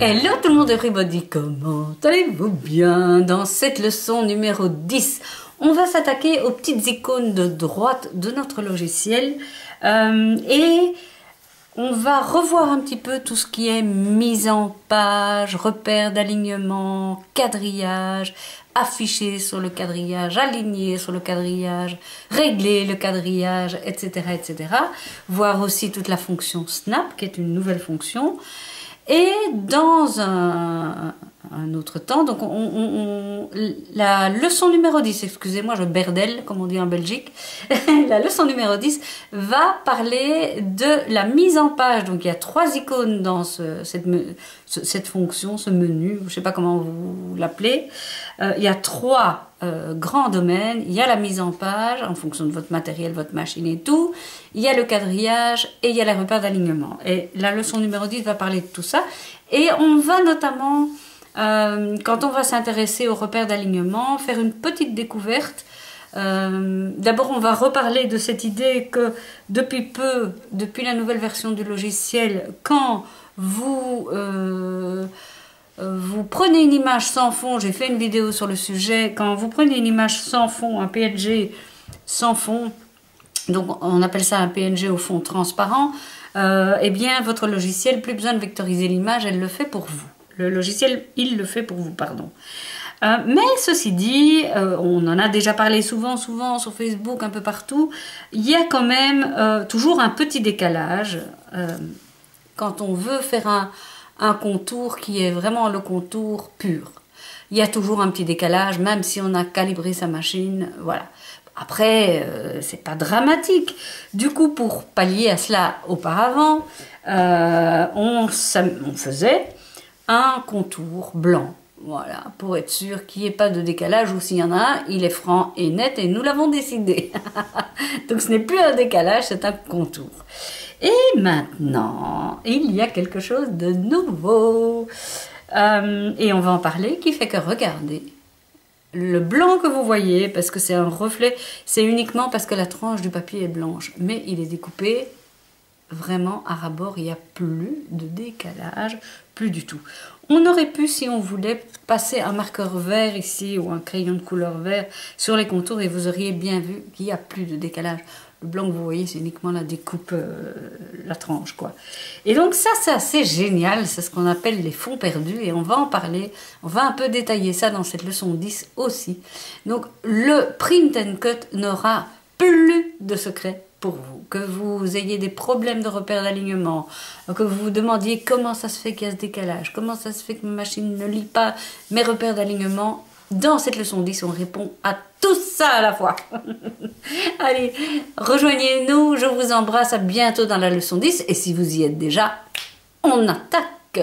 Hello tout le monde, everybody, comment allez-vous bien? Dans cette leçon numéro 10, on va s'attaquer aux petites icônes de droite de notre logiciel et on va revoir un petit peu tout ce qui est mise en page, repère d'alignement, quadrillage, afficher sur le quadrillage, aligner sur le quadrillage, régler le quadrillage, etc., etc. Voir aussi toute la fonction Snap, qui est une nouvelle fonction. Et dans un autre temps, donc la leçon numéro 10, excusez-moi, je berdelle, comme on dit en Belgique, la leçon numéro 10 va parler de la mise en page. Donc il y a 3 icônes dans cette fonction, ce menu, je ne sais pas comment vous l'appelez. Il y a 3 grands domaines. Il y a la mise en page, en fonction de votre matériel, votre machine et tout. Il y a le quadrillage et il y a les repères d'alignement. Et la leçon numéro 10 va parler de tout ça. Et on va notamment, quand on va s'intéresser aux repères d'alignement, faire une petite découverte. D'abord, on va reparler de cette idée que depuis la nouvelle version du logiciel, quand vous prenez une image sans fond, j'ai fait une vidéo sur le sujet, quand vous prenez une image sans fond, un PNG sans fond, donc on appelle ça un PNG au fond transparent, eh bien votre logiciel, plus besoin de vectoriser l'image, elle le fait pour vous. Le logiciel, il le fait pour vous, pardon. Mais ceci dit, on en a déjà parlé souvent sur Facebook, un peu partout, il y a quand même toujours un petit décalage quand on veut faire un contour qui est vraiment le contour pur. Il y a toujours un petit décalage, même si on a calibré sa machine, voilà. Après, c'est pas dramatique. Du coup, pour pallier à cela auparavant, on faisait un contour blanc. Voilà, pour être sûr qu'il n'y ait pas de décalage, ou s'il y en a un, il est franc et net et nous l'avons décidé. Donc ce n'est plus un décalage, c'est un contour. Et maintenant, il y a quelque chose de nouveau. Et on va en parler, qui fait que, regardez, le blanc que vous voyez, parce que c'est un reflet, c'est uniquement parce que la tranche du papier est blanche. Mais il est découpé vraiment à ras-bord, il n'y a plus de décalage, plus du tout. On aurait pu, si on voulait, passer un marqueur vert ici ou un crayon de couleur vert sur les contours et vous auriez bien vu qu'il n'y a plus de décalage. Le blanc que vous voyez, c'est uniquement la découpe, la tranche, quoi. Et donc ça, c'est assez génial, c'est ce qu'on appelle les fonds perdus et on va en parler, on va un peu détailler ça dans cette leçon 10 aussi. Donc le print and cut n'aura plus de secret pour vous, que vous ayez des problèmes de repère d'alignement, que vous vous demandiez comment ça se fait qu'il y a ce décalage, comment ça se fait que ma machine ne lit pas mes repères d'alignement. Dans cette leçon 10, on répond à tout ça à la fois. Allez, rejoignez-nous, je vous embrasse, à bientôt dans la leçon 10, et si vous y êtes déjà, on attaque.